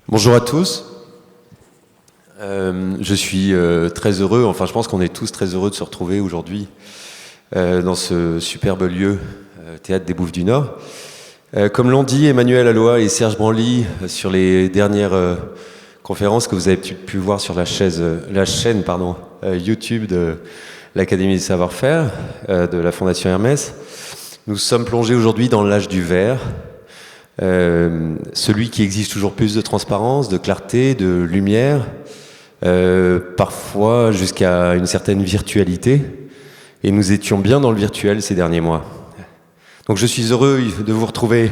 Bonjour à tous. Je suis très heureux, enfin je pense qu'on est tous très heureux de se retrouver aujourd'hui dans ce superbe lieu, Théâtre des Bouffes du Nord. Comme l'ont dit Emmanuel Alloa et Serge Branly sur les dernières conférences que vous avez pu voir sur la chaîne YouTube de l'Académie des Savoir-Faire de la Fondation Hermès, nous sommes plongés aujourd'hui dans l'âge du verre. Celui qui exige toujours plus de transparence, de clarté, de lumière, parfois jusqu'à une certaine virtualité. Et nous étions bien dans le virtuel ces derniers mois. Donc je suis heureux de vous retrouver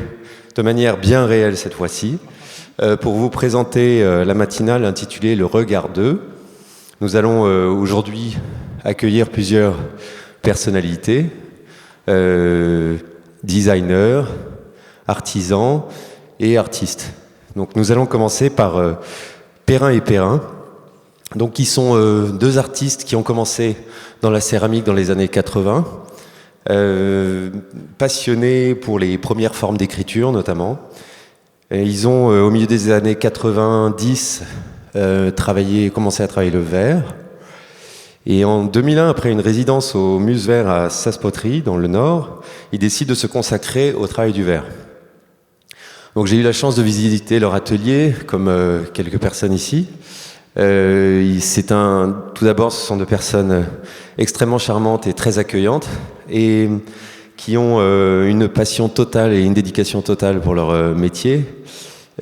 de manière bien réelle cette fois-ci, pour vous présenter la matinale intitulée Le Regard d'eux. Nous allons aujourd'hui accueillir plusieurs personnalités, designers, artisans et artistes. Donc nous allons commencer par Perrin et Perrin, donc qui sont deux artistes qui ont commencé dans la céramique dans les années 80, passionnés pour les premières formes d'écriture notamment. Et ils ont au milieu des années 90 commencé à travailler le verre. Et en 2001, après une résidence au Muse Verre à Sasse-Poterie, dans le Nord, ils décident de se consacrer au travail du verre. Donc j'ai eu la chance de visiter leur atelier, comme quelques personnes ici. Tout d'abord, ce sont deux personnes extrêmement charmantes et très accueillantes, et qui ont une passion totale et une dédication totale pour leur métier.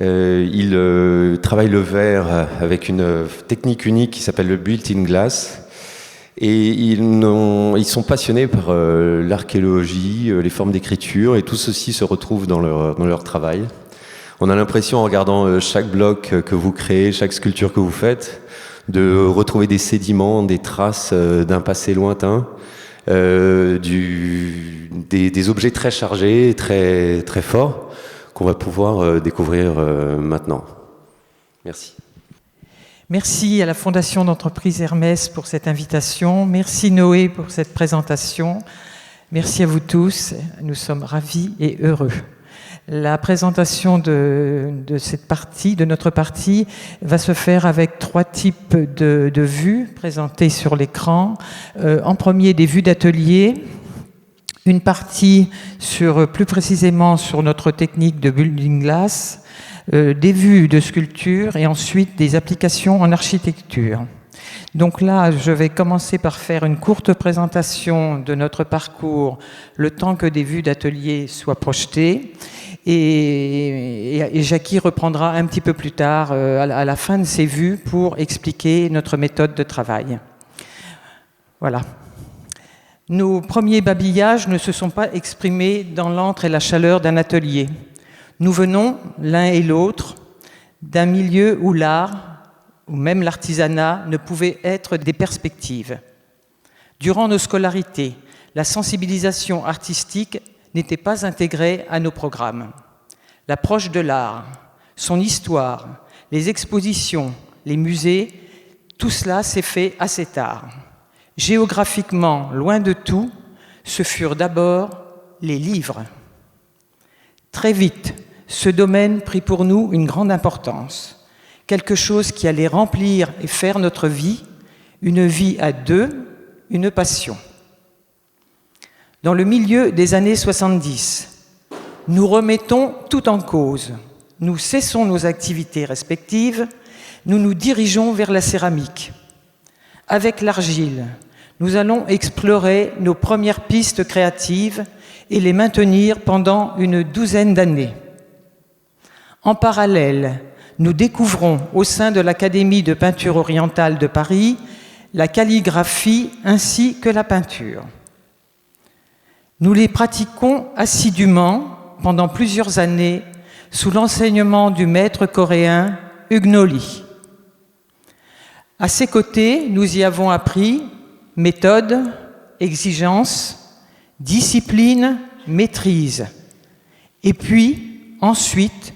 Ils travaillent le verre avec une technique unique qui s'appelle le built-in glass. Et ils sont passionnés par l'archéologie, les formes d'écriture, et tout ceci se retrouve dans leur travail. On a l'impression, en regardant chaque bloc que vous créez, chaque sculpture que vous faites, de retrouver des sédiments, des traces d'un passé lointain, des objets très chargés, très, très forts, qu'on va pouvoir découvrir maintenant. Merci. Merci à la Fondation d'entreprise Hermès pour cette invitation. Merci Noé pour cette présentation. Merci à vous tous. Nous sommes ravis et heureux. La présentation de notre partie, va se faire avec trois types de vues présentées sur l'écran. En premier, des vues d'atelier. Une partie plus précisément sur notre technique de building glass. Des vues de sculpture et ensuite des applications en architecture. Donc là, je vais commencer par faire une courte présentation de notre parcours, le temps que des vues d'atelier soient projetées. Et Jackie reprendra un petit peu plus tard, à la fin de ces vues, pour expliquer notre méthode de travail. Voilà. Nos premiers babillages ne se sont pas exprimés dans l'antre et la chaleur d'un atelier. Nous venons, l'un et l'autre, d'un milieu où l'art, ou même l'artisanat, ne pouvait être des perspectives. Durant nos scolarités, la sensibilisation artistique n'était pas intégrée à nos programmes. L'approche de l'art, son histoire, les expositions, les musées, tout cela s'est fait assez tard. Géographiquement, loin de tout, ce furent d'abord les livres. Très vite, ce domaine prit pour nous une grande importance, quelque chose qui allait remplir et faire notre vie, une vie à deux, une passion. Dans le milieu des années 70, nous remettons tout en cause, nous cessons nos activités respectives, nous nous dirigeons vers la céramique. Avec l'argile, nous allons explorer nos premières pistes créatives et les maintenir pendant une douzaine d'années. En parallèle, nous découvrons au sein de l'Académie de peinture orientale de Paris la calligraphie ainsi que la peinture. Nous les pratiquons assidûment pendant plusieurs années sous l'enseignement du maître coréen Hugues. À ses côtés, nous y avons appris méthode, exigence, discipline, maîtrise. Et puis, ensuite,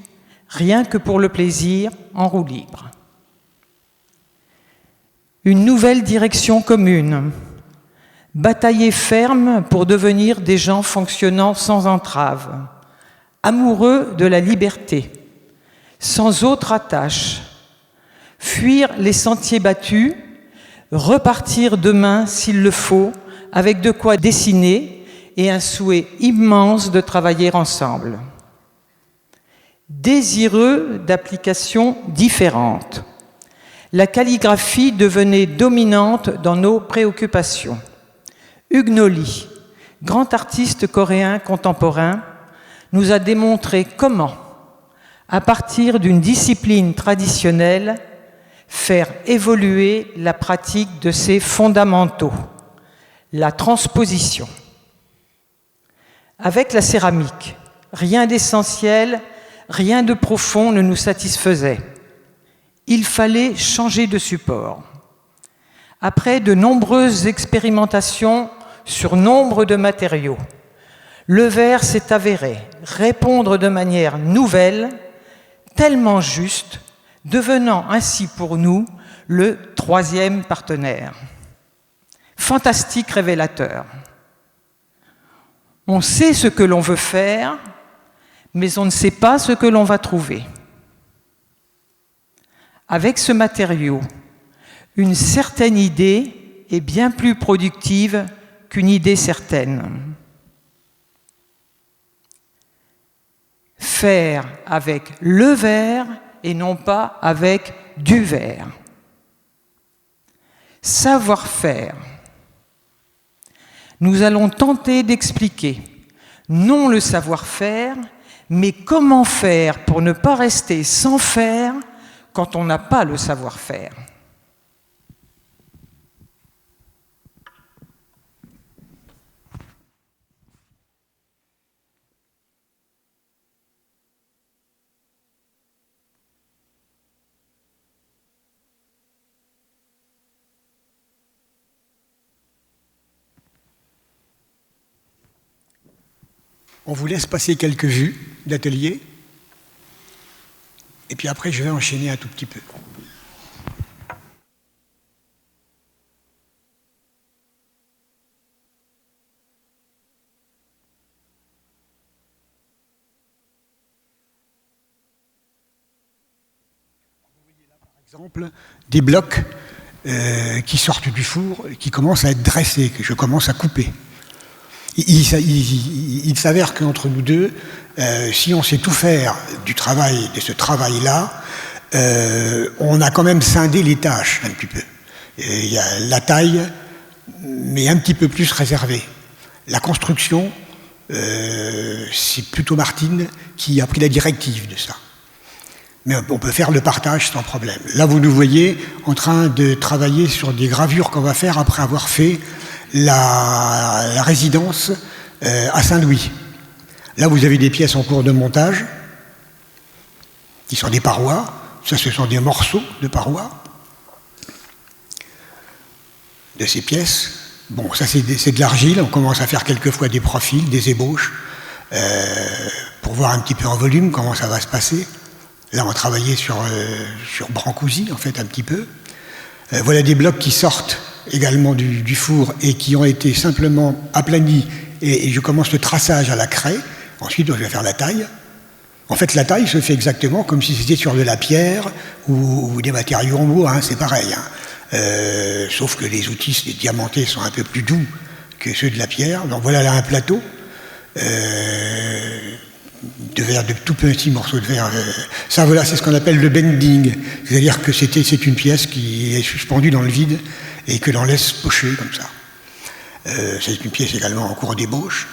rien que pour le plaisir, en roue libre. Une nouvelle direction commune. Batailler ferme pour devenir des gens fonctionnant sans entrave. Amoureux de la liberté. sans autre attache, fuir les sentiers battus, repartir demain s'il le faut, avec de quoi dessiner et un souhait immense de travailler ensemble. Désireux d'applications différentes, la calligraphie devenait dominante dans nos préoccupations. Hugues Noli, grand artiste coréen contemporain, nous a démontré comment, à partir d'une discipline traditionnelle, faire évoluer la pratique de ses fondamentaux, la transposition. Avec la céramique, rien d'essentiel, rien de profond ne nous satisfaisait. Il fallait changer de support. Après de nombreuses expérimentations sur nombre de matériaux, le verre s'est avéré répondre de manière nouvelle, tellement juste, devenant ainsi pour nous le troisième partenaire. Fantastique révélateur. On sait ce que l'on veut faire, mais on ne sait pas ce que l'on va trouver. Avec ce matériau, une certaine idée est bien plus productive qu'une idée certaine. Faire avec le verre et non pas avec du verre. Savoir-faire. Nous allons tenter d'expliquer, non le savoir-faire, mais comment faire pour ne pas rester sans faire quand on n'a pas le savoir-faire. On vous laisse passer quelques vues d'atelier, et puis après je vais enchaîner un tout petit peu. Vous voyez là par exemple des blocs qui sortent du four, qui commencent à être dressés, que je commence à couper. Il s'avère qu'entre nous deux, si on sait tout faire du travail, de ce travail-là, on a quand même scindé les tâches un petit peu. Il y a la taille, mais un petit peu plus réservée. La construction, c'est plutôt Martine qui a pris la directive de ça. Mais on peut faire le partage sans problème. Là, vous nous voyez en train de travailler sur des gravures qu'on va faire après avoir fait la résidence à Saint-Louis. Là, vous avez des pièces en cours de montage, qui sont des parois. Ça, ce sont des morceaux de parois de ces pièces. Bon, ça, c'est de l'argile. On commence à faire quelquefois des profils, des ébauches, pour voir un petit peu en volume comment ça va se passer. Là, on travaillait sur Brancusi, en fait, un petit peu. Voilà des blocs qui sortent également du four et qui ont été simplement aplanis et je commence le traçage à la craie. Ensuite, je vais faire la taille. En fait, la taille se fait exactement comme si c'était sur de la pierre ou des matériaux en bois, hein, c'est pareil. Hein. Sauf que les outils, les diamantés, sont un peu plus doux que ceux de la pierre. Donc voilà là un plateau de verre, de tout petits morceaux de verre. Ça, voilà, c'est ce qu'on appelle le bending. C'est-à-dire que c'est une pièce qui est suspendue dans le vide et que l'on laisse pocher comme ça. C'est une pièce également en cours d'ébauche.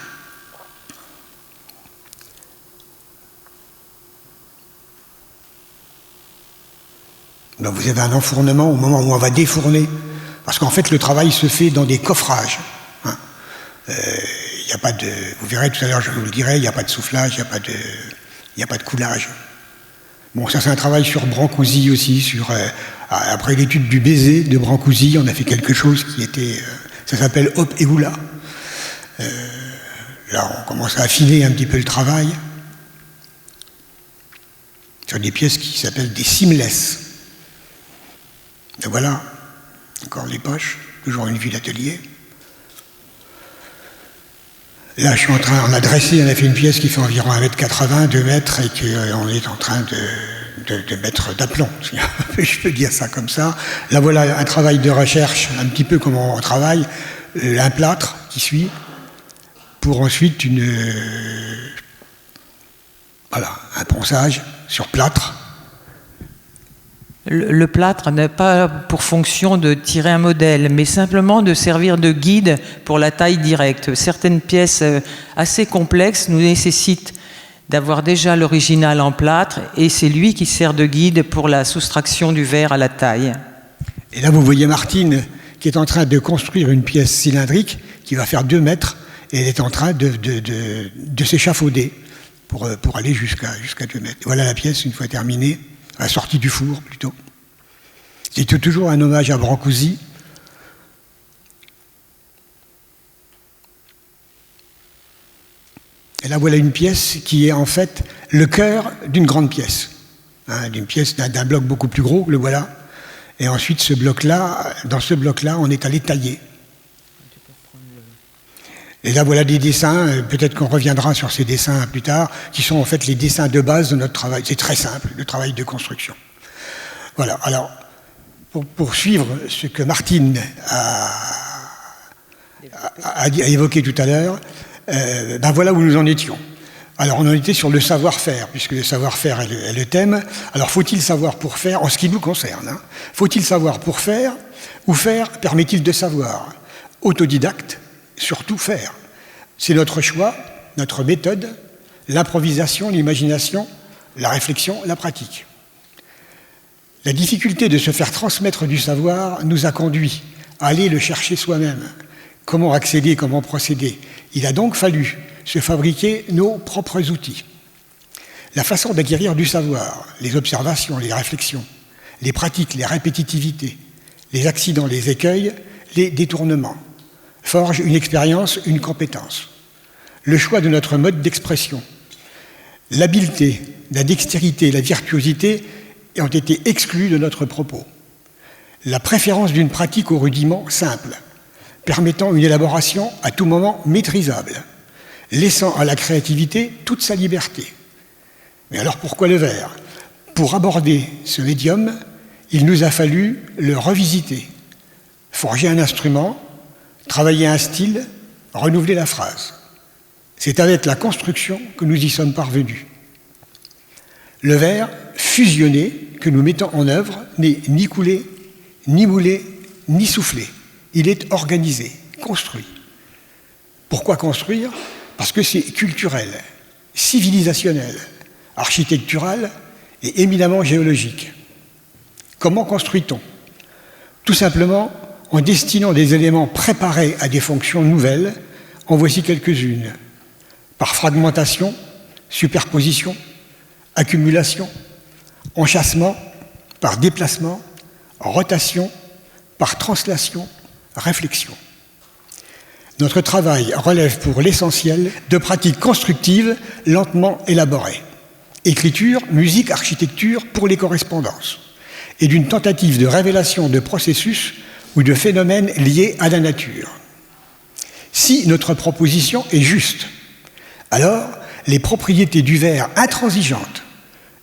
Donc vous avez un enfournement au moment où on va défourner, parce qu'en fait le travail se fait dans des coffrages. Hein. Y a pas de, vous verrez tout à l'heure, je vous le dirai, il n'y a pas de soufflage, il n'y a pas de coulage. Bon, ça c'est un travail sur Brancusi aussi, après l'étude du baiser de Brancusi, on a fait quelque chose qui était, ça s'appelle Hop et Oula. Là on commence à affiner un petit peu le travail sur des pièces qui s'appellent des seamless. Et voilà, encore les poches, toujours une vue d'atelier. Là, on a dressé, on a fait une pièce qui fait environ 1,80 m, 2 mètres, et qu'on est en train de maître d'aplomb, si je peux dire ça comme ça. Là voilà un travail de recherche, un petit peu comment on travaille, un plâtre qui suit, pour ensuite un ponçage sur plâtre. Le plâtre n'a pas pour fonction de tirer un modèle, mais simplement de servir de guide pour la taille directe. Certaines pièces assez complexes nous nécessitent d'avoir déjà l'original en plâtre, et c'est lui qui sert de guide pour la soustraction du verre à la taille. Et là, vous voyez Martine qui est en train de construire une pièce cylindrique qui va faire 2 mètres, et elle est en train de s'échafauder pour aller jusqu'à 2 mètres. Voilà la pièce une fois terminée, à la sortie du four plutôt. C'est toujours un hommage à Brancusi. Et là, voilà une pièce qui est en fait le cœur d'une grande pièce, d'une pièce d'un bloc beaucoup plus gros, le voilà. Et ensuite, dans ce bloc-là, on est allé tailler. Et là, voilà des dessins, peut-être qu'on reviendra sur ces dessins plus tard, qui sont en fait les dessins de base de notre travail. C'est très simple, le travail de construction. Voilà, alors, pour suivre ce que Martine a évoqué tout à l'heure, voilà où nous en étions. Alors, on en était sur le savoir-faire, puisque le savoir-faire est le thème. Alors, faut-il savoir pour faire, en ce qui nous concerne, faut-il savoir pour faire, ou faire permet-il de savoir? Autodidacte, surtout faire. C'est notre choix, notre méthode, l'improvisation, l'imagination, la réflexion, la pratique. La difficulté de se faire transmettre du savoir nous a conduit à aller le chercher soi-même. Comment accéder, comment procéder? Il a donc fallu se fabriquer nos propres outils. La façon d'acquérir du savoir, les observations, les réflexions, les pratiques, les répétitivités, les accidents, les écueils, les détournements, forge une expérience, une compétence. Le choix de notre mode d'expression, l'habileté, la dextérité, la virtuosité ont été exclus de notre propos. La préférence d'une pratique au rudiment simple, permettant une élaboration à tout moment maîtrisable, laissant à la créativité toute sa liberté. Mais alors pourquoi le verre? Pour aborder ce médium, il nous a fallu le revisiter, forger un instrument, travailler un style, renouveler la phrase. C'est avec la construction que nous y sommes parvenus. Le verre fusionné que nous mettons en œuvre n'est ni coulé, ni moulé, ni soufflé. Il est organisé, construit. Pourquoi construire? Parce que c'est culturel, civilisationnel, architectural et éminemment géologique. Comment construit-on? Tout simplement en destinant des éléments préparés à des fonctions nouvelles, en voici quelques-unes. Par fragmentation, superposition, accumulation, enchâssement, par déplacement, rotation, par translation, réflexion. Notre travail relève pour l'essentiel de pratiques constructives lentement élaborées. Écriture, musique, architecture pour les correspondances. Et d'une tentative de révélation de processus ou de phénomènes liés à la nature. Si notre proposition est juste, alors les propriétés du verre intransigeantes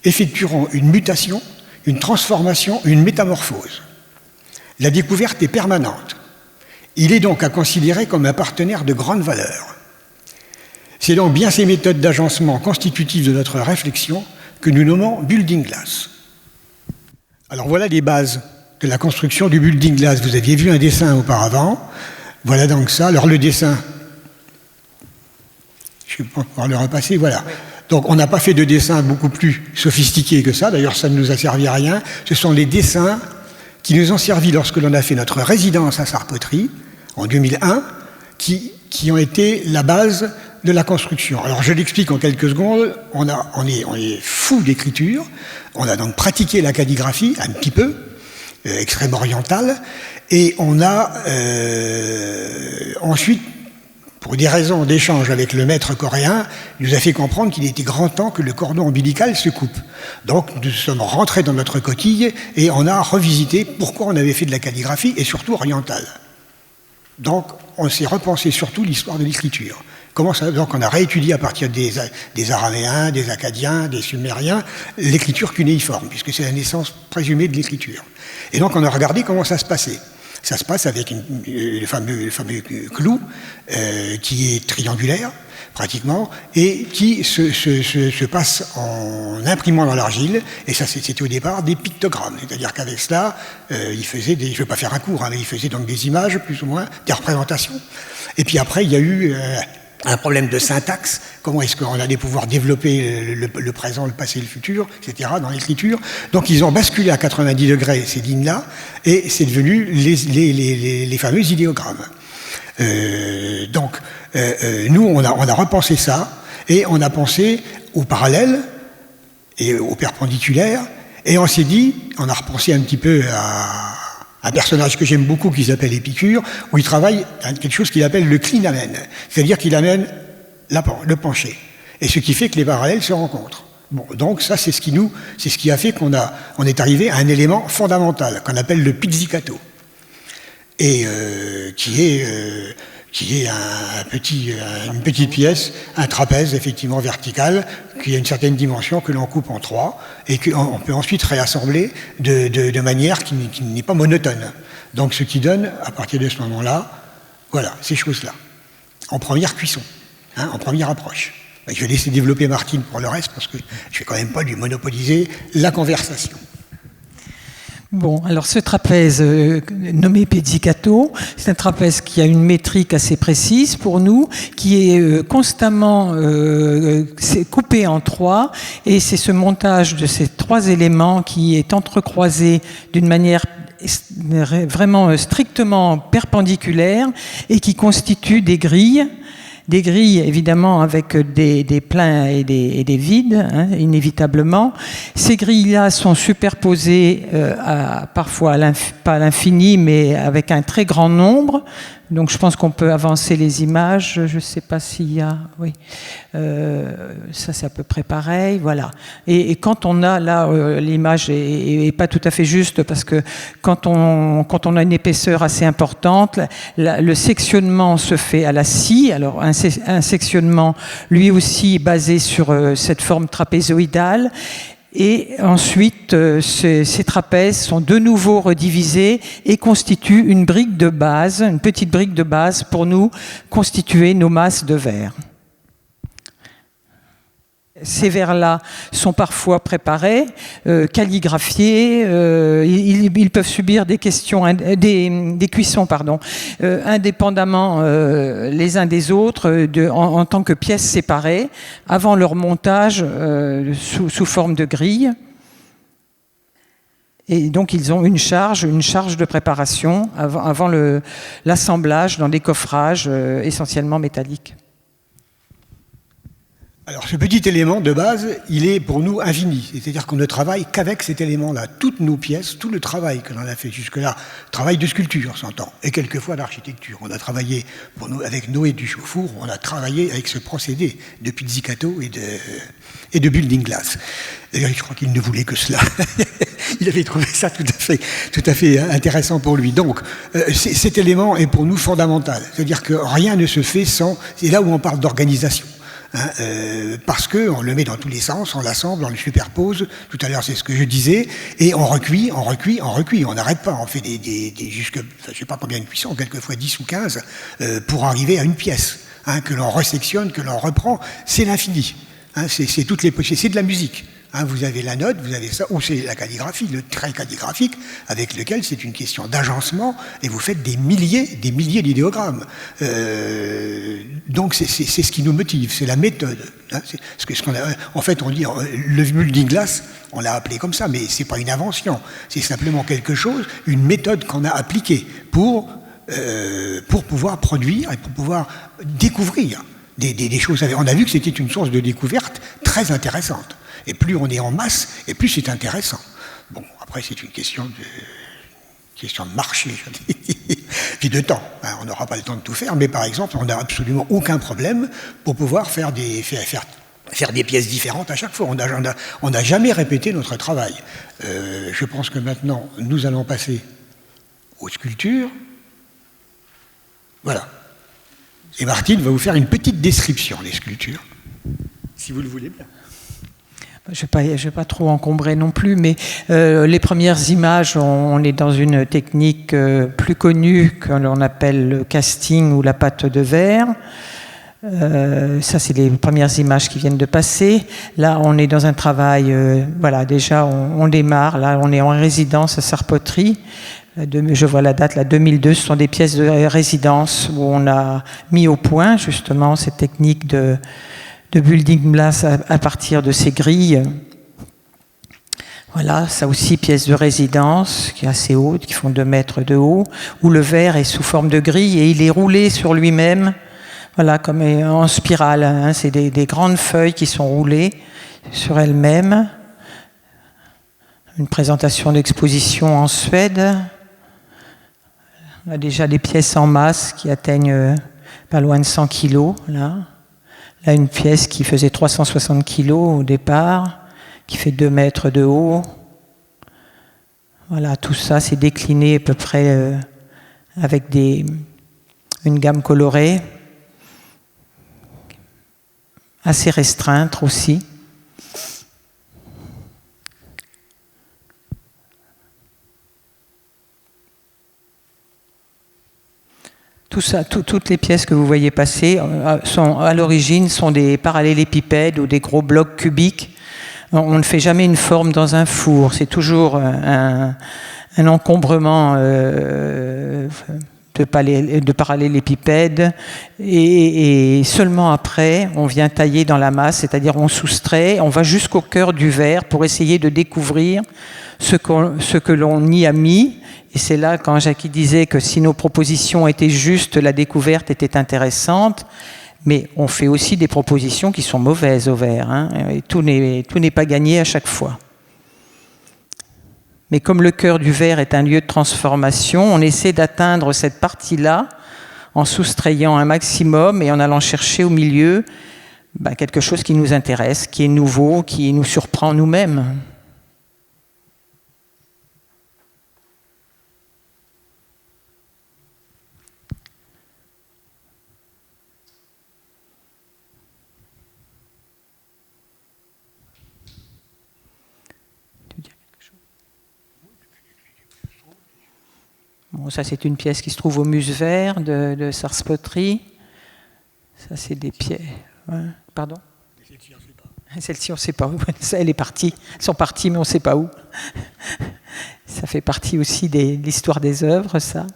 effectueront une mutation, une transformation, une métamorphose. La découverte est permanente. Il est donc à considérer comme un partenaire de grande valeur. C'est donc bien ces méthodes d'agencement constitutives de notre réflexion que nous nommons building glass. Alors voilà les bases de la construction du building glass. Vous aviez vu un dessin auparavant. Voilà donc ça. Alors le dessin, je vais pouvoir le repasser, voilà. Donc on n'a pas fait de dessin beaucoup plus sophistiqué que ça. D'ailleurs, ça ne nous a servi à rien. Ce sont les dessins qui nous ont servi lorsque l'on a fait notre résidence à Sarpoterie, en 2001, qui ont été la base de la construction. Alors je l'explique en quelques secondes, on est fou d'écriture, on a donc pratiqué la calligraphie un petit peu, extrême orientale, et on a ensuite, pour des raisons d'échange avec le maître coréen, il nous a fait comprendre qu'il était grand temps que le cordon ombilical se coupe. Donc nous sommes rentrés dans notre coquille et on a revisité pourquoi on avait fait de la calligraphie et surtout orientale. Donc on s'est repensé surtout l'histoire de l'écriture. Donc on a réétudié à partir des Araméens, des Akkadiens, des Sumériens, l'écriture cunéiforme, puisque c'est la naissance présumée de l'écriture. Et donc on a regardé comment ça se passait. Ça se passe avec le fameux clou qui est triangulaire, pratiquement, et qui se passe en imprimant dans l'argile, et ça c'était au départ des pictogrammes, c'est-à-dire qu'avec cela, il faisait je ne vais pas faire un cours, hein, mais il faisait donc des images, plus ou moins, des représentations. Et puis après, il y a eu un problème de syntaxe, comment est-ce qu'on allait pouvoir développer le présent, le passé, le futur, etc., dans l'écriture. Donc ils ont basculé à 90 degrés ces lignes-là, et c'est devenu les fameux idéogrammes. Nous, on a repensé ça, et on a pensé au parallèle et au perpendiculaire, et on s'est dit, on a repensé un petit peu à un personnage que j'aime beaucoup qui s'appelle Épicure, où il travaille à quelque chose qu'il appelle le clinamen, c'est-à-dire qu'il amène le penché, et ce qui fait que les parallèles se rencontrent. Bon, donc ça, c'est ce qui a fait qu'on est arrivé à un élément fondamental qu'on appelle le pizzicato, et qui est une petite pièce, un trapèze effectivement vertical, qui a une certaine dimension que l'on coupe en trois et qu'on peut ensuite réassembler de manière qui n'est pas monotone. Donc ce qui donne, à partir de ce moment-là, voilà, ces choses-là, en première cuisson, hein, en première approche. Je vais laisser développer Martine pour le reste, parce que je ne vais quand même pas lui monopoliser la conversation. Bon, alors ce trapèze nommé pizzicato, c'est un trapèze qui a une métrique assez précise pour nous, qui est constamment coupé en trois, et c'est ce montage de ces trois éléments qui est entrecroisé d'une manière vraiment strictement perpendiculaire et qui constitue des grilles. Des grilles, évidemment, avec des pleins et des vides, hein, inévitablement. Ces grilles-là sont superposées parfois pas à l'infini, mais avec un très grand nombre. Donc je pense qu'on peut avancer les images. Je ne sais pas s'il y a... Oui. Ça, c'est à peu près pareil. Voilà. Et quand on a... Là, l'image est pas tout à fait juste, parce que quand on a une épaisseur assez importante, le sectionnement se fait à la scie. Alors, un sectionnement, lui aussi, basé sur cette forme trapézoïdale. Et ensuite, ces trapèzes sont de nouveau redivisés et constituent une brique de base, une petite brique de base pour nous constituer nos masses de verre. Ces verres-là sont parfois préparés, calligraphiés, ils peuvent subir des cuissons, indépendamment les uns des autres, en tant que pièces séparées, avant leur montage sous forme de grille. Et donc ils ont une charge de préparation avant l'assemblage dans des coffrages essentiellement métalliques. Alors ce petit élément de base, il est pour nous infini, c'est-à-dire qu'on ne travaille qu'avec cet élément-là. Toutes nos pièces, tout le travail que l'on a fait jusque-là, travail de sculpture s'entend, et quelquefois d'architecture. On a travaillé avec Noé du Chauffour, on a travaillé avec ce procédé de pizzicato et de building glass. D'ailleurs, je crois qu'il ne voulait que cela. Il avait trouvé ça tout à fait intéressant pour lui. Donc, cet élément est pour nous fondamental. C'est-à-dire que rien ne se fait sans... C'est là où on parle d'organisation. Parce qu'on le met dans tous les sens, on l'assemble, on le superpose, tout à l'heure c'est ce que je disais, et on recuit, on n'arrête pas, on fait jusque, je ne sais pas combien de cuissons, quelquefois 10 ou 15, pour arriver à une pièce, hein, que l'on resectionne, que l'on reprend, c'est l'infini, hein, c'est toutes les possibilités, c'est de la musique. Hein, vous avez la note, vous avez ça, ou c'est la calligraphie, le trait calligraphique, avec lequel c'est une question d'agencement, et vous faites des milliers d'idéogrammes. Donc c'est ce qui nous motive, c'est la méthode. Hein, en fait, on dit, le building glass, on l'a appelé comme ça, mais c'est pas une invention, c'est simplement quelque chose, une méthode qu'on a appliquée pour pouvoir produire et pour pouvoir découvrir des choses. On a vu que c'était une source de découverte très intéressante. Et plus on est en masse, et plus c'est intéressant. Bon, après, c'est une question de marché, puis de temps. Hein, on n'aura pas le temps de tout faire, mais par exemple, on n'a absolument aucun problème pour pouvoir faire des pièces différentes à chaque fois. On n'a jamais répété notre travail. Je pense que maintenant, nous allons passer aux sculptures. Voilà. Et Martine va vous faire une petite description des sculptures, si vous le voulez bien. Je ne vais pas trop encombrer non plus, mais les premières images, on est dans une technique plus connue que l'on appelle le casting ou la pâte de verre. Ça, c'est les premières images qui viennent de passer. Là, on est dans un travail, voilà, déjà, on démarre. Là, on est en résidence à Sarpoterie. Je vois la date, là, 2002. Ce sont des pièces de résidence où on a mis au point, justement, cette technique de building blast à partir de ces grilles. Voilà, ça aussi, pièces de résidence qui est assez haute, qui font 2 mètres de haut, où le verre est sous forme de grille et il est roulé sur lui-même, voilà, comme en spirale. Hein, c'est des grandes feuilles qui sont roulées sur elles-mêmes. Une présentation d'exposition en Suède. On a déjà des pièces en masse qui atteignent pas loin de 100 kilos, là. Là, une pièce qui faisait 360 kilos au départ, qui fait 2 mètres de haut. Voilà, tout ça, c'est décliné à peu près avec une gamme colorée, assez restreinte aussi. Tout ça, toutes les pièces que vous voyez passer à l'origine sont des parallélépipèdes ou des gros blocs cubiques. On ne fait jamais une forme dans un four, c'est toujours un encombrement de parallélépipèdes et seulement après on vient tailler dans la masse, c'est-à-dire on soustrait, on va jusqu'au cœur du verre pour essayer de découvrir ce que l'on y a mis. Et c'est là, quand Jackie disait que si nos propositions étaient justes, la découverte était intéressante, mais on fait aussi des propositions qui sont mauvaises au verre, hein, et tout n'est pas gagné à chaque fois. Mais comme le cœur du verre est un lieu de transformation, on essaie d'atteindre cette partie-là en soustrayant un maximum et en allant chercher au milieu quelque chose qui nous intéresse, qui est nouveau, qui nous surprend nous-mêmes. Bon, ça, c'est une pièce qui se trouve au Musée Vert de Sarpoterie. Ça, c'est des pièces. Ouais. Pardon ? Celle-ci, on ne sait pas où. Ça, elle est partie. Elles sont parties, mais on ne sait pas où. Ça fait partie aussi de l'histoire des œuvres, ça.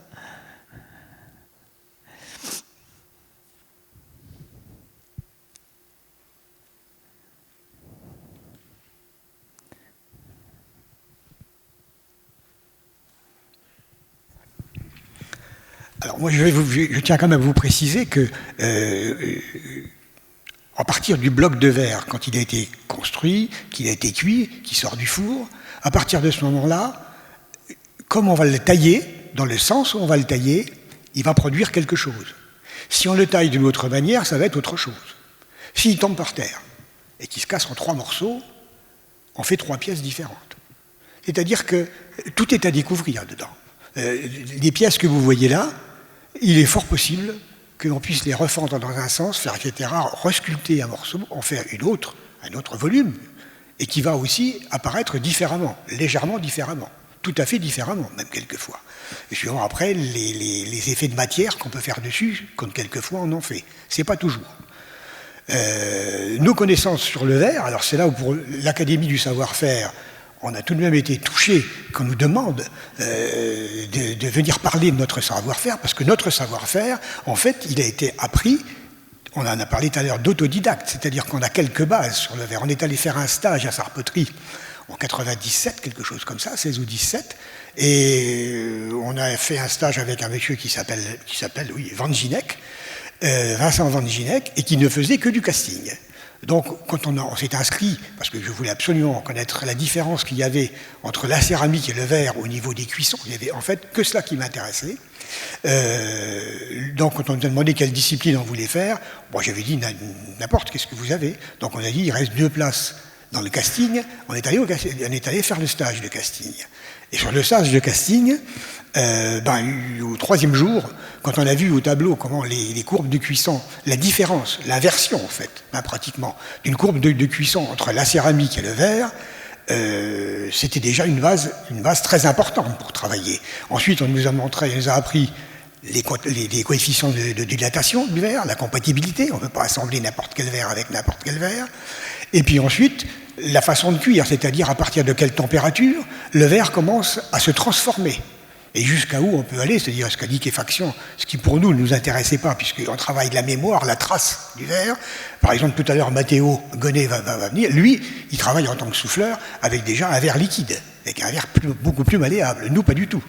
Alors moi, je tiens quand même à vous préciser que, à partir du bloc de verre, quand il a été construit, qu'il a été cuit, qu'il sort du four, à partir de ce moment-là, comme on va le tailler, dans le sens où on va le tailler, il va produire quelque chose. Si on le taille d'une autre manière, ça va être autre chose. S'il tombe par terre et qu'il se casse en 3 morceaux, on fait 3 pièces différentes. C'est-à-dire que tout est à découvrir dedans. Les pièces que vous voyez là, il est fort possible que l'on puisse les refendre dans un sens, faire etc., resculpter un morceau, en faire un autre volume, et qui va aussi apparaître différemment, légèrement différemment, tout à fait différemment, même quelquefois. Et suivant après les effets de matière qu'on peut faire dessus, comme quelquefois on en fait. C'est pas toujours. Nos connaissances sur le verre, alors c'est là où pour l'Académie du savoir-faire, on a tout de même été touchés qu'on nous demande de venir parler de notre savoir-faire, parce que notre savoir-faire, en fait, il a été appris, on en a parlé tout à l'heure, d'autodidacte, c'est-à-dire qu'on a quelques bases sur le verre. On est allé faire un stage à Sarpoterie en 97, quelque chose comme ça, 16 ou 17, et on a fait un stage avec un monsieur qui s'appelle Van Ginek, Vincent Van Ginek, et qui ne faisait que du casting. Donc, quand on s'est inscrit, parce que je voulais absolument connaître la différence qu'il y avait entre la céramique et le verre au niveau des cuissons, il n'y avait en fait que cela qui m'intéressait. Donc, quand on nous a demandé quelle discipline on voulait faire, bon, j'avais dit n'importe, qu'est-ce que vous avez. Donc, on a dit il reste 2 places dans le casting. On est allé faire le stage de casting. Et sur le sas de casting, au troisième jour, quand on a vu au tableau comment les courbes de cuisson, la différence, l'inversion en fait, pratiquement, d'une courbe de cuisson entre la céramique et le verre, c'était déjà une base très importante pour travailler. Ensuite, on nous a appris les coefficients de dilatation du verre, la compatibilité, on ne peut pas assembler n'importe quel verre avec n'importe quel verre. Et puis ensuite, la façon de cuire, c'est-à-dire à partir de quelle température le verre commence à se transformer. Et jusqu'à où on peut aller, c'est-à-dire jusqu'à liquéfaction, ce qui pour nous ne nous intéressait pas, puisqu'on travaille la mémoire, la trace du verre. Par exemple, tout à l'heure, Matteo Gonnet va venir. Lui, il travaille en tant que souffleur avec déjà un verre liquide, avec un verre beaucoup plus malléable. Nous, pas du tout.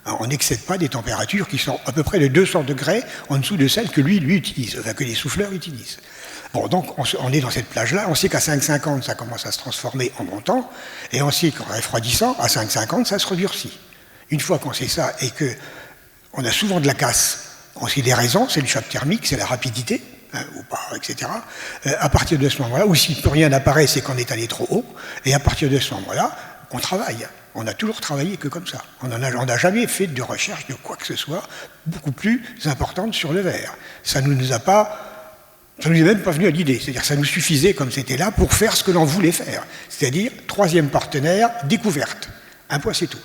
On n'excède pas des températures qui sont à peu près de 200 degrés en dessous de celles que lui utilise, enfin que les souffleurs utilisent. Bon, donc on est dans cette plage-là, on sait qu'à 5,50 ça commence à se transformer en montant, et on sait qu'en refroidissant, à 5,50 ça se redurcit. Une fois qu'on sait ça et qu'on a souvent de la casse, on sait les raisons, c'est le choc thermique, c'est la rapidité, ou pas, etc. À partir de ce moment-là, ou si plus rien n'apparaît, c'est qu'on est allé trop haut, et à partir de ce moment-là, on travaille. On a toujours travaillé que comme ça. On n'a jamais fait de recherche de quoi que ce soit beaucoup plus importante sur le verre. Ça ne nous est même pas venu à l'idée. C'est-à-dire que ça nous suffisait comme c'était là pour faire ce que l'on voulait faire. C'est-à-dire, troisième partenaire, découverte. Un point, c'est tout.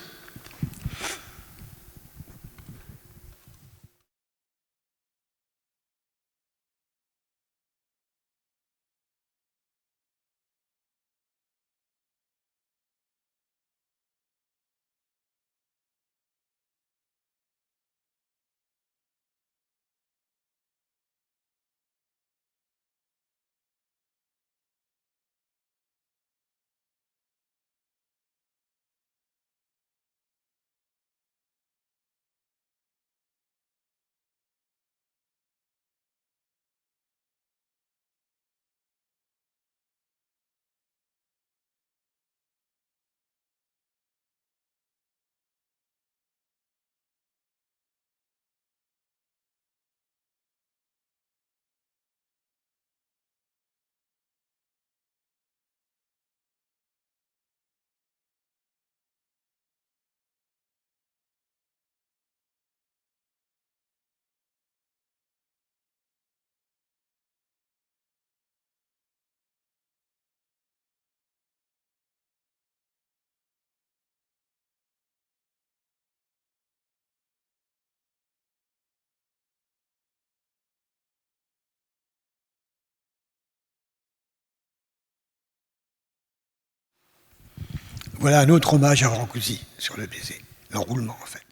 Voilà un autre hommage à Brancusi sur le baiser, l'enroulement en fait.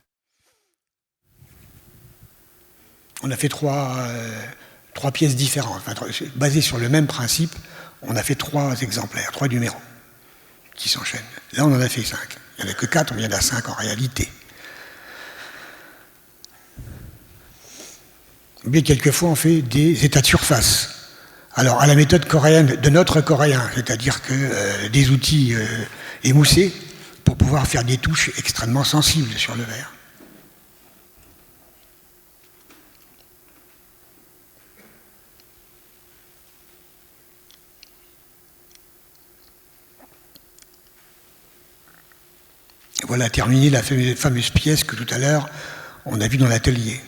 On a fait trois pièces différentes, basées sur le même principe. On a fait 3 exemplaires, 3 numéros qui s'enchaînent. Là, on en a fait 5. Il n'y en a que 4, on vient à 5 en réalité. Mais quelquefois, on fait des états de surface. Alors, à la méthode coréenne, de notre coréen, c'est-à-dire que des outils émoussés pour pouvoir faire des touches extrêmement sensibles sur le verre. Voilà terminé la fameuse pièce que tout à l'heure on a vue dans l'atelier.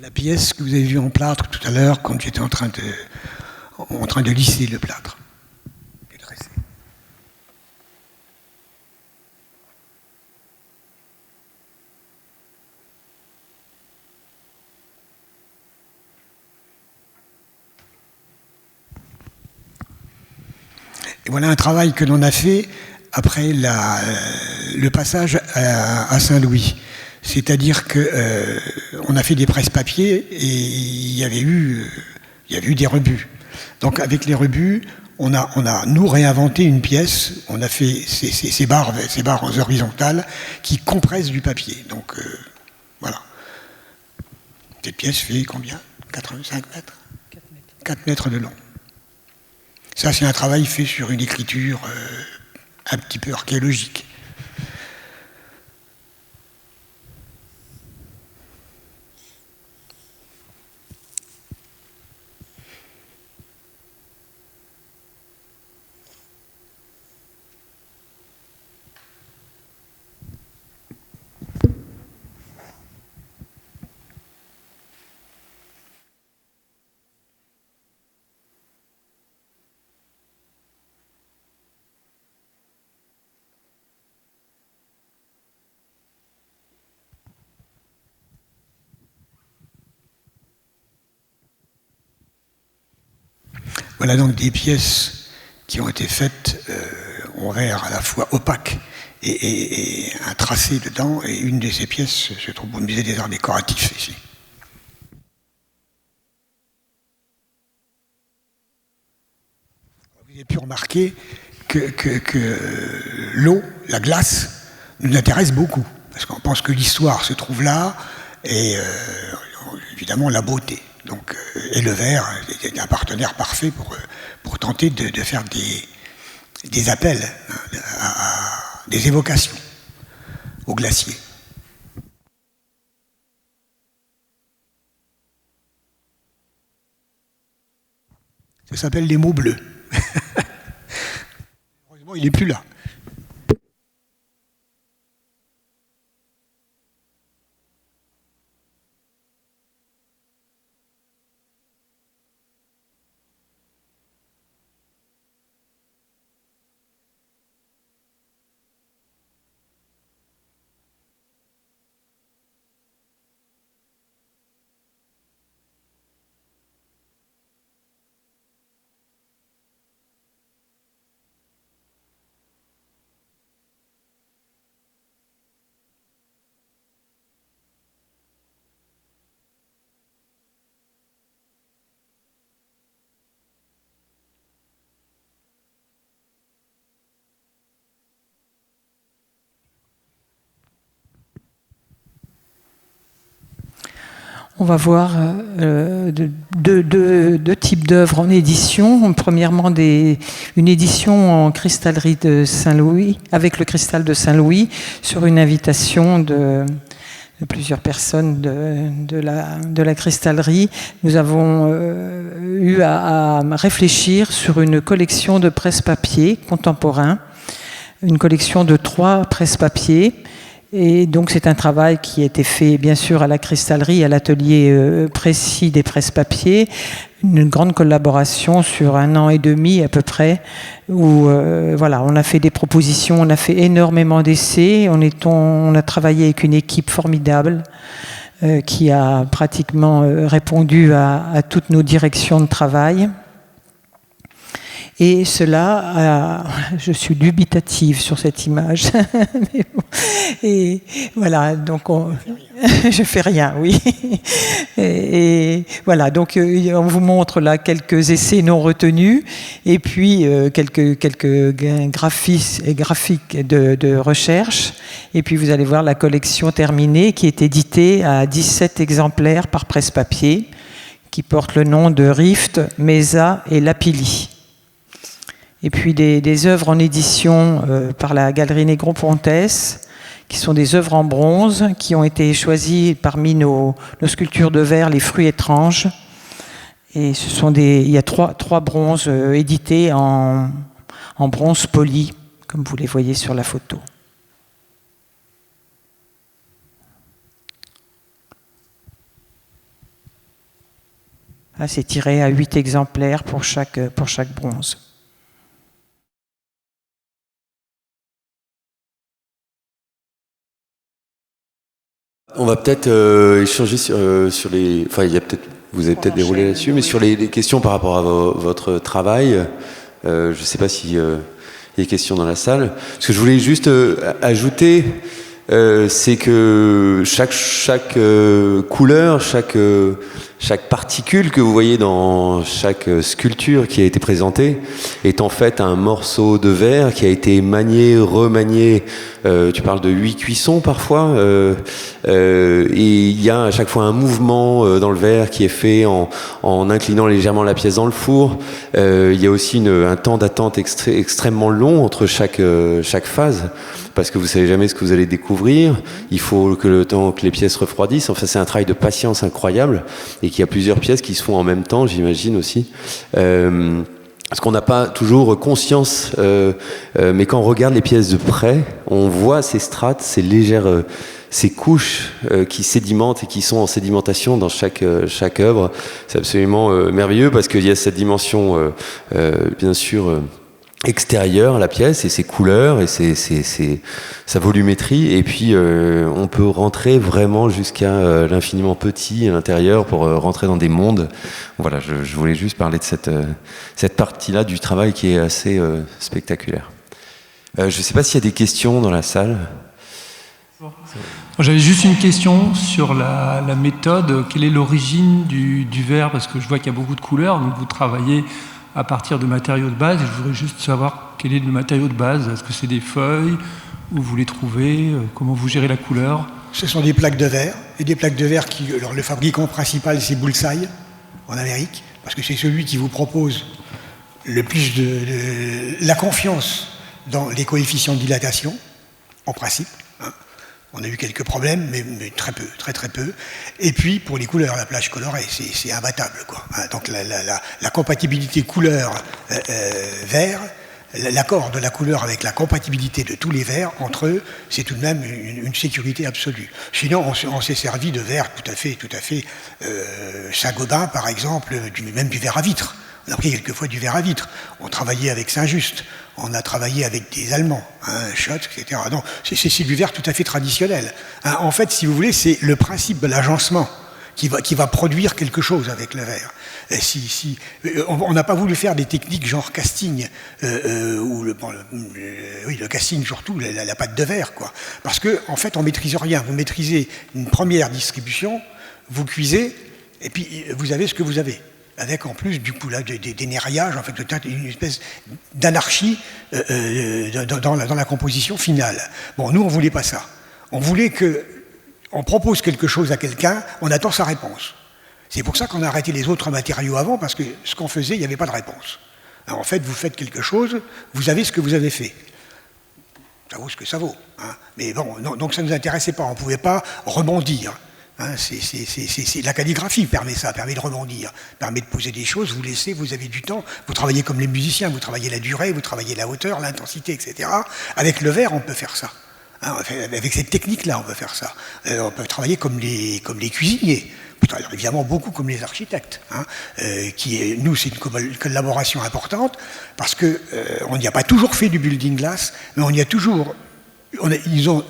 La pièce que vous avez vue en plâtre tout à l'heure quand j'étais en train de lisser le plâtre. Et voilà un travail que l'on a fait après le passage à Saint-Louis. C'est-à-dire que on a fait des presse-papiers et il y avait eu des rebuts. Donc avec les rebuts, on a nous réinventé une pièce. On a fait ces barres horizontales qui compressent du papier. Donc voilà. Cette pièce fait combien? 85 mètres 4 mètres de long. Ça, c'est un travail fait sur une écriture un petit peu archéologique. Voilà donc des pièces qui ont été faites en verre à la fois opaque et un tracé dedans. Et une de ces pièces se trouve au musée des arts décoratifs ici. Vous avez pu remarquer que l'eau, la glace, nous intéresse beaucoup. Parce qu'on pense que l'histoire se trouve là et évidemment la beauté. Donc, et le verre est un partenaire parfait pour tenter de faire des appels, des évocations au glacier. Ça s'appelle les mots bleus. Heureusement, il n'est plus là. On va voir deux types d'œuvres en édition. Premièrement, une édition en cristallerie de Saint-Louis, avec le cristal de Saint-Louis, sur une invitation de plusieurs personnes de la cristallerie. Nous avons eu à réfléchir sur une collection de presse-papier contemporains, une collection de 3 presse-papiers. Et donc c'est un travail qui a été fait bien sûr à la cristallerie, à l'atelier précis des presse-papiers, une grande collaboration sur 1 an et demi à peu près, où voilà, on a fait des propositions, on a fait énormément d'essais, on a travaillé avec une équipe formidable qui a pratiquement répondu à toutes nos directions de travail. Et cela, je suis dubitative sur cette image. Mais bon. Et voilà, donc je fais rien, oui. Et voilà, donc on vous montre là quelques essais non retenus, et puis quelques graphiques de recherche. Et puis vous allez voir la collection terminée qui est éditée à 17 exemplaires par presse-papier, qui porte le nom de Rift, Mesa et Lapilli. Et puis des œuvres en édition par la Galerie Négropontes, qui sont des œuvres en bronze, qui ont été choisies parmi nos sculptures de verre, les fruits étranges. Et il y a trois bronzes édités en bronze poli, comme vous les voyez sur la photo. Là, c'est tiré à 8 exemplaires pour chaque bronze. On va peut-être échanger sur les... Enfin, vous avez peut-être déroulé là-dessus, mais sur les questions par rapport à votre travail. Je ne sais pas s'il y a des questions dans la salle. Ce que je voulais juste ajouter, c'est que chaque couleur, chaque particule que vous voyez dans chaque sculpture qui a été présentée est en fait un morceau de verre qui a été manié, remanié. Tu parles de 8 cuissons parfois, et il y a à chaque fois un mouvement dans le verre qui est fait en inclinant légèrement la pièce dans le four. Il y a aussi un temps d'attente extrêmement long entre chaque phase, parce que vous savez jamais ce que vous allez découvrir. Il faut que le temps que les pièces refroidissent. Enfin, c'est un travail de patience incroyable, et qu'il y a plusieurs pièces qui se font en même temps, j'imagine aussi. Parce qu'on n'a pas toujours conscience, mais quand on regarde les pièces de près, on voit ces strates, ces légères, ces couches qui sédimentent et qui sont en sédimentation dans chaque œuvre. C'est absolument merveilleux, parce qu'il y a cette dimension, bien sûr, extérieure à la pièce, et ses couleurs et sa volumétrie, et puis on peut rentrer vraiment jusqu'à l'infiniment petit à l'intérieur pour rentrer dans des mondes. Voilà, je voulais juste parler de cette partie-là du travail qui est assez spectaculaire. Je ne sais pas s'il y a des questions dans la salle. J'avais juste une question sur la méthode. Quelle est l'origine du verre? Parce que je vois qu'il y a beaucoup de couleurs, donc vous travaillez à partir de matériaux de base, et je voudrais juste savoir quel est le matériau de base. Est-ce que c'est des feuilles? Où vous les trouvez? Comment vous gérez la couleur? Ce sont des plaques de verre, et des plaques de verre qui... Alors, le fabricant principal, c'est Bullseye, en Amérique, parce que c'est celui qui vous propose le plus la confiance dans les coefficients de dilatation, en principe. On a eu quelques problèmes, mais très peu, très peu. Et puis, pour les couleurs, la plage colorée, c'est imbattable, quoi. Donc, la compatibilité couleur-vert, l'accord de la couleur avec la compatibilité de tous les verres entre eux, c'est tout de même une sécurité absolue. Sinon, on s'est servi de verres tout à fait Saint-Gobain, par exemple, même du verre à vitre. On a pris quelquefois du verre à vitre. On travaillait avec Saint-Just. On a travaillé avec des Allemands, Schott, etc. Donc, c'est du verre tout à fait traditionnel. En fait, si vous voulez, c'est le principe de l'agencement qui va produire quelque chose avec le verre. On n'a pas voulu faire des techniques genre casting, ou le casting surtout, la pâte de verre, quoi. Parce que, en fait, on maîtrise rien. Vous maîtrisez une première distribution, vous cuisez, et puis vous avez ce que vous avez. Avec en plus du coup là des nériages, en fait, une espèce d'anarchie dans la composition finale. Bon, nous on voulait pas ça. On voulait on propose quelque chose à quelqu'un, on attend sa réponse. C'est pour ça qu'on a arrêté les autres matériaux avant, parce que ce qu'on faisait, il n'y avait pas de réponse. Alors, en fait, vous faites quelque chose, vous avez ce que vous avez fait. Ça vaut ce que ça vaut. Mais bon, non, donc ça ne nous intéressait pas, on ne pouvait pas rebondir. La calligraphie permet de rebondir, permet de poser des choses, vous avez du temps, vous travaillez comme les musiciens, vous travaillez la durée, vous travaillez la hauteur, l'intensité, etc. Avec le verre, on peut faire ça. Avec cette technique-là, on peut faire ça. On peut travailler comme les cuisiniers, évidemment beaucoup comme les architectes. Nous, c'est une collaboration importante, parce qu'on n'y a pas toujours fait du building glass, mais ils ont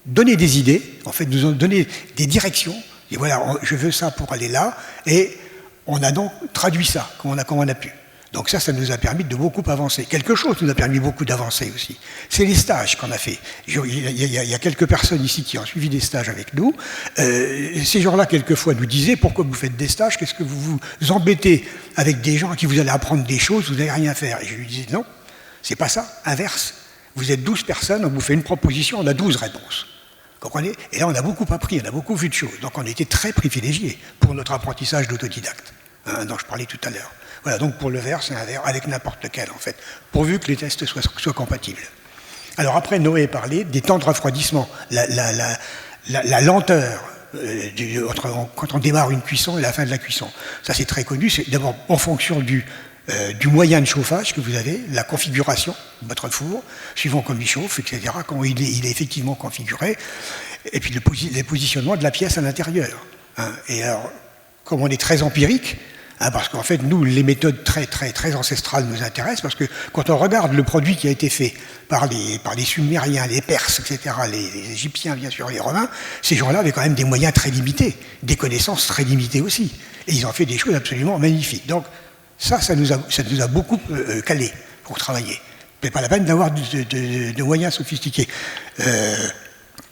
donné des idées, en fait, nous ont donné des directions, et voilà, je veux ça pour aller là, et on a donc traduit ça, comme on a pu. Donc ça nous a permis de beaucoup avancer. Quelque chose nous a permis beaucoup d'avancer aussi. C'est les stages qu'on a fait. Il y a quelques personnes ici qui ont suivi des stages avec nous. Ces gens-là, quelquefois, nous disaient, pourquoi vous faites des stages? Qu'est-ce que vous vous embêtez avec des gens à qui vous allez apprendre des choses, vous n'allez rien faire? Et je lui disais, non, c'est pas ça, inverse. Vous êtes 12 personnes, on vous fait une proposition, on a 12 réponses. Comprenez? Et là, on a beaucoup appris, on a beaucoup vu de choses. Donc, on était très privilégiés pour notre apprentissage d'autodidacte, dont je parlais tout à l'heure. Voilà, donc pour le verre, c'est un verre avec n'importe lequel, en fait, pourvu que les tests soient compatibles. Alors après, Noé parlait des temps de refroidissement, la lenteur quand on démarre une cuisson et la fin de la cuisson. Ça, c'est très connu. C'est d'abord en fonction du moyen de chauffage que vous avez, la configuration de votre four, suivant comme il chauffe, etc., quand il est effectivement configuré, et puis le positionnement de la pièce à l'intérieur. Et alors, comme on est très empirique, parce qu'en fait, nous, les méthodes très ancestrales nous intéressent, parce que quand on regarde le produit qui a été fait par les Sumériens, les Perses, etc., les Égyptiens, bien sûr, les Romains, ces gens-là avaient quand même des moyens très limités, des connaissances très limitées aussi. Et ils ont fait des choses absolument magnifiques. Donc, ça nous a beaucoup calé pour travailler. C'est pas la peine d'avoir de moyens sophistiqués.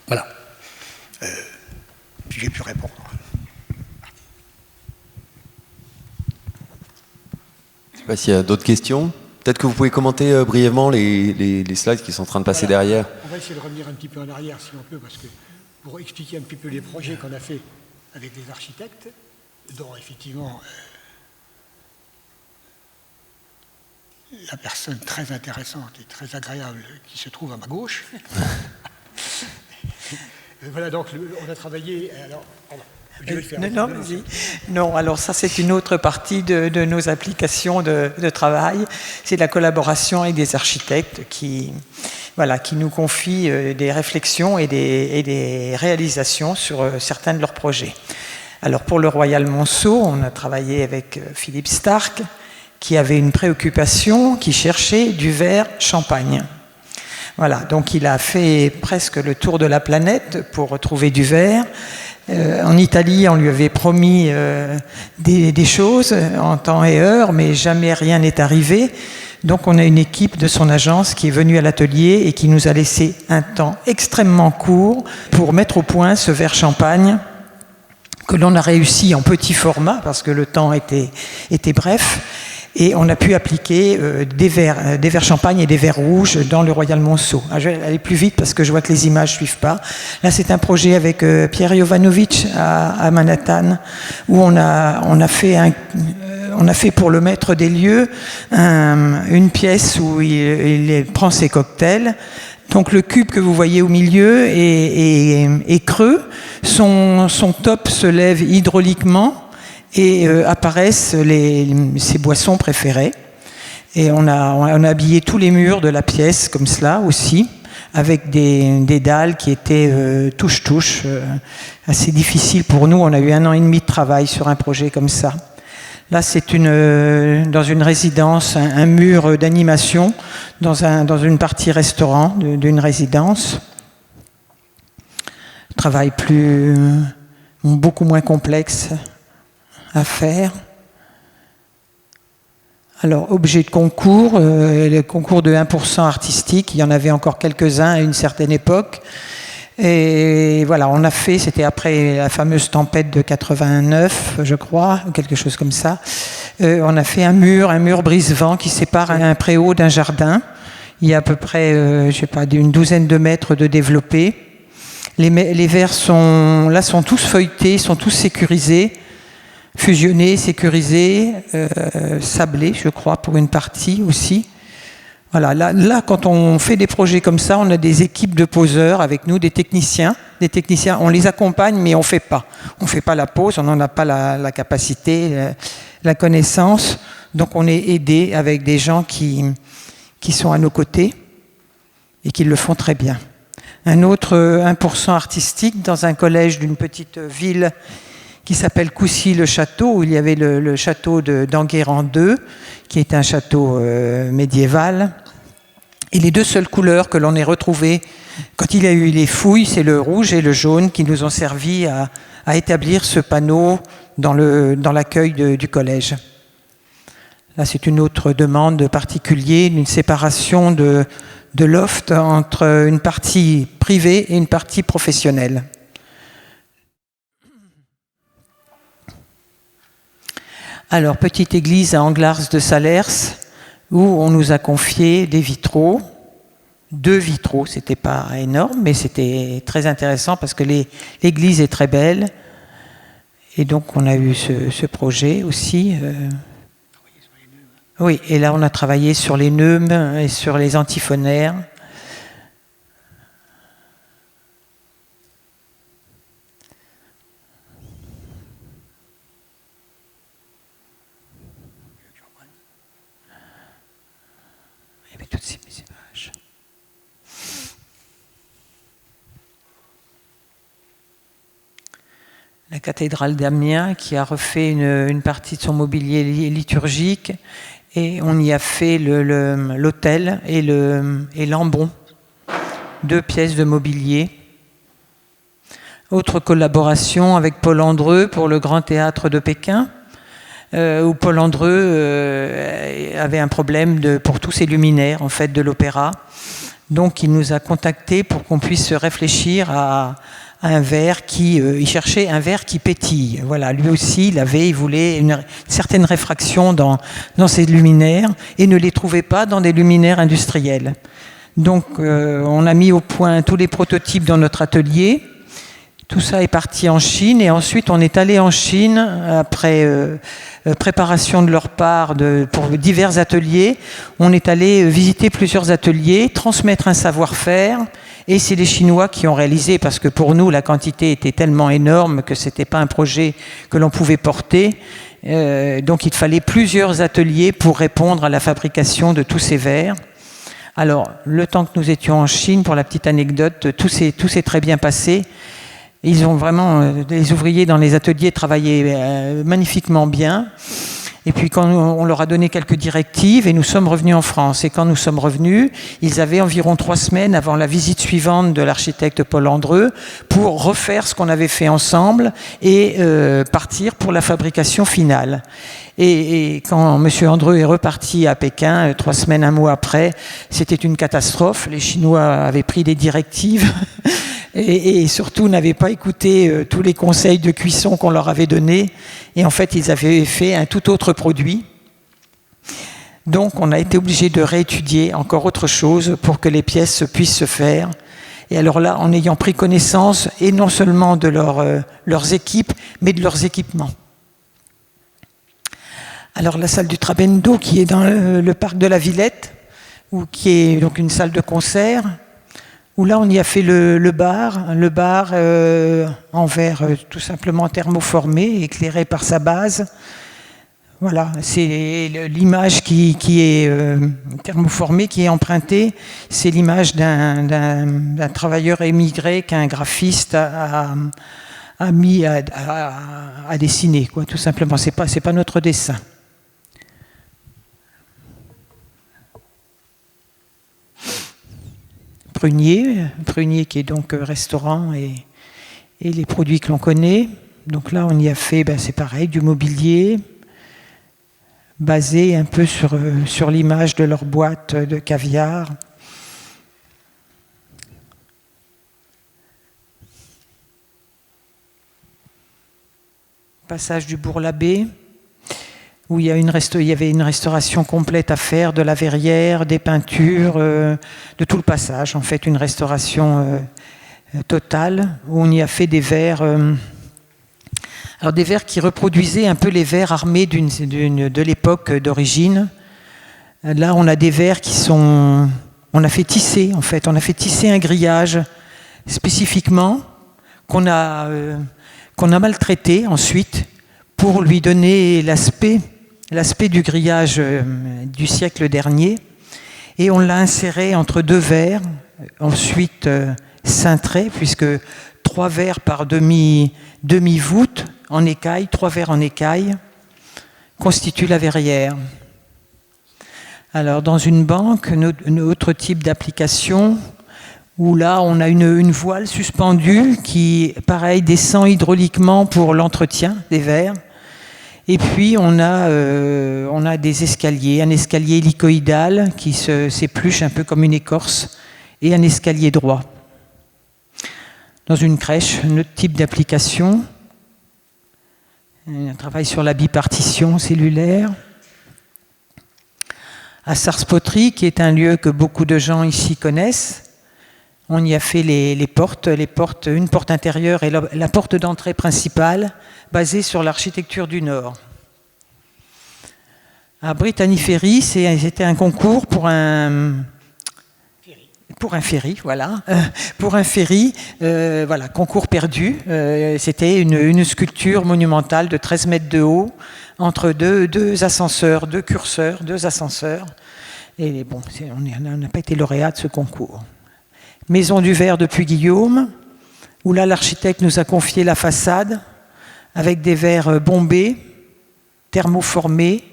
Voilà. J'ai pu répondre. Je ne sais pas s'il y a d'autres questions. Peut-être que vous pouvez commenter brièvement les slides qui sont en train de passer derrière. On va essayer de revenir un petit peu en arrière si on peut, parce que pour expliquer un petit peu les projets qu'on a fait avec des architectes, dont effectivement la personne très intéressante et très agréable qui se trouve à ma gauche. Voilà, donc on a travaillé. Alors, Non, alors ça c'est une autre partie de nos applications de travail. C'est la collaboration avec des architectes qui nous confient des réflexions et des réalisations sur certains de leurs projets. Alors pour le Royal Monceau, on a travaillé avec Philippe Stark, qui avait une préoccupation, qui cherchait du verre champagne. Voilà, donc il a fait presque le tour de la planète pour trouver du verre. En Italie, on lui avait promis des choses en temps et heure, mais jamais rien n'est arrivé. Donc on a une équipe de son agence qui est venue à l'atelier et qui nous a laissé un temps extrêmement court pour mettre au point ce verre champagne que l'on a réussi en petit format parce que le temps était bref. Et on a pu appliquer des verres champagne et des verres rouges dans le Royal Monceau. Je vais aller plus vite parce que je vois que les images ne suivent pas. Là, c'est un projet avec Pierre Jovanovic à Manhattan, où on a fait pour le maître des lieux une pièce où il prend ses cocktails. Donc le cube que vous voyez au milieu est creux, son top se lève hydrauliquement, et apparaissent ses boissons préférées. Et on a habillé tous les murs de la pièce comme cela aussi, avec des dalles qui étaient touche-touche, assez difficiles pour nous. On a eu 1 an et demi de travail sur un projet comme ça. Là, c'est dans une résidence, un mur d'animation dans une partie restaurant d'une résidence. Travail beaucoup moins complexe à faire. Alors, objet de concours, les concours de 1% artistique, il y en avait encore quelques-uns à une certaine époque. Et voilà, on a fait, c'était après la fameuse tempête de 89, je crois, ou quelque chose comme ça. On a fait un mur brise-vent qui sépare un préau d'un jardin. Il y a à peu près, une douzaine de mètres de développé. Les verres sont tous feuilletés, sont tous sécurisés. Fusionné, sécurisé, sablé, je crois, pour une partie aussi. Voilà, là, quand on fait des projets comme ça, on a des équipes de poseurs avec nous, des techniciens, on les accompagne, mais on fait pas la pose, on n'en a pas la capacité, la connaissance. Donc on est aidé avec des gens qui sont à nos côtés et qui le font très bien. Un autre 1% artistique dans un collège d'une petite ville qui s'appelle Coucy-le-Château, où il y avait le château d'Enguerrand II, qui est un château médiéval. Et les deux seules couleurs que l'on ait retrouvées quand il y a eu les fouilles, c'est le rouge et le jaune qui nous ont servi à établir ce panneau dans l'accueil du collège. Là, c'est une autre demande particulière, une séparation de loft entre une partie privée et une partie professionnelle. Alors, petite église à Anglars de Salers, où on nous a confié des vitraux, 2 vitraux, c'était pas énorme, mais c'était très intéressant parce que l'église est très belle. Et donc, on a eu ce projet aussi. Oui, et là, on a travaillé sur les neumes et sur les antiphonaires. Toutes ces images. La cathédrale d'Amiens qui a refait une partie de son mobilier liturgique et on y a fait l'autel et l'ambon, 2 pièces de mobilier. Autre collaboration avec Paul Andreu pour le Grand Théâtre de Pékin. Où Paul Andreu avait un problème pour tous ses luminaires en fait, de l'opéra. Donc il nous a contactés pour qu'on puisse réfléchir à un verre il cherchait un verre qui pétille. Voilà, lui aussi, il voulait une certaine réfraction dans ses luminaires et ne les trouvait pas dans des luminaires industriels. Donc on a mis au point tous les prototypes dans notre atelier. Tout ça est parti en Chine et ensuite on est allé en Chine après préparation de leur part pour divers ateliers. On est allé visiter plusieurs ateliers, transmettre un savoir-faire et c'est les Chinois qui ont réalisé parce que pour nous la quantité était tellement énorme que c'était pas un projet que l'on pouvait porter. Donc il fallait plusieurs ateliers pour répondre à la fabrication de tous ces verres. Alors le temps que nous étions en Chine, pour la petite anecdote, tout s'est très bien passé. Ils ont vraiment, les ouvriers dans les ateliers travaillaient magnifiquement bien. Et puis quand on leur a donné quelques directives et nous sommes revenus en France. Et quand nous sommes revenus, ils avaient environ 3 semaines avant la visite suivante de l'architecte Paul Andreu pour refaire ce qu'on avait fait ensemble et partir pour la fabrication finale. Et quand M. Andreu est reparti à Pékin, 3 semaines, 1 mois après, c'était une catastrophe. Les Chinois avaient pris des directives et surtout n'avaient pas écouté tous les conseils de cuisson qu'on leur avait donnés. Et en fait, ils avaient fait un tout autre produit. Donc, on a été obligé de réétudier encore autre chose pour que les pièces puissent se faire. Et alors là, en ayant pris connaissance, et non seulement de leurs équipes, mais de leurs équipements. Alors la salle du Trabendo qui est dans le parc de la Villette, ou qui est donc une salle de concert, où là on y a fait le bar en verre tout simplement thermoformé, éclairé par sa base. Voilà, c'est l'image qui est thermoformée, qui est empruntée, c'est l'image d'un travailleur émigré qu'un graphiste a mis à dessiner, quoi, tout simplement. C'est pas notre dessin. Prunier qui est donc restaurant et les produits que l'on connaît. Donc là, on y a fait, c'est pareil, du mobilier, basé un peu sur l'image de leur boîte de caviar. Passage du Bourg-l'Abbé, où il y avait une restauration complète à faire, de la verrière, des peintures, de tout le passage, en fait, une restauration totale, où on y a fait des verres, alors des verres qui reproduisaient un peu les verres armés de l'époque d'origine. Là, on a des verres on a fait tisser, en fait, on a fait tisser un grillage spécifiquement qu'on a maltraité ensuite pour lui donner l'aspect du grillage du siècle dernier, et on l'a inséré entre 2 verres, ensuite cintré, puisque 3 verres par demi-voûte en écaille, 3 verres en écaille, constituent la verrière. Alors dans une banque, un autre type d'application, où là on a une voile suspendue qui, pareil, descend hydrauliquement pour l'entretien des verres. Et puis on a des escaliers, un escalier hélicoïdal qui s'épluche un peu comme une écorce, et un escalier droit. Dans une crèche, un autre type d'application, un travail sur la bipartition cellulaire. À Sars-Poterie, qui est un lieu que beaucoup de gens ici connaissent, on y a fait les portes, une porte intérieure et la porte d'entrée principale, basée sur l'architecture du Nord. À Brittany-Ferry, c'était un concours pour un ferry, voilà. Pour un ferry, voilà, concours perdu. C'était une sculpture monumentale de 13 mètres de haut, entre deux ascenseurs, 2 curseurs, 2 ascenseurs. Et bon, on n'a pas été lauréat de ce concours. Maison du Verre de Puy-Guillaume, où là l'architecte nous a confié la façade avec des verres bombés, thermoformés,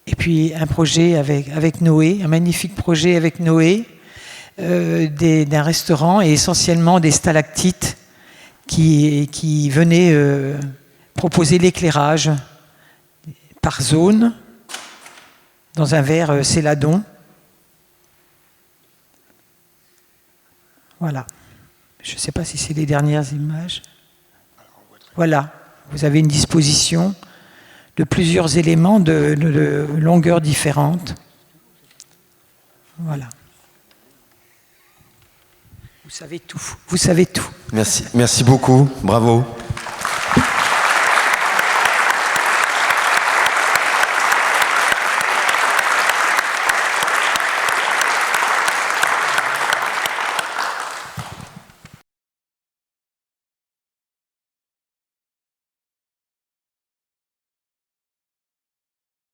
et puis un projet avec Noé, un magnifique projet avec Noé, d'un restaurant et essentiellement des stalactites qui venaient proposer l'éclairage par zone, dans un verre céladon. Voilà. Je ne sais pas si c'est les dernières images. Voilà. Vous avez une disposition de plusieurs éléments de longueurs différentes. Voilà. Vous savez tout. Vous savez tout. Merci beaucoup. Bravo.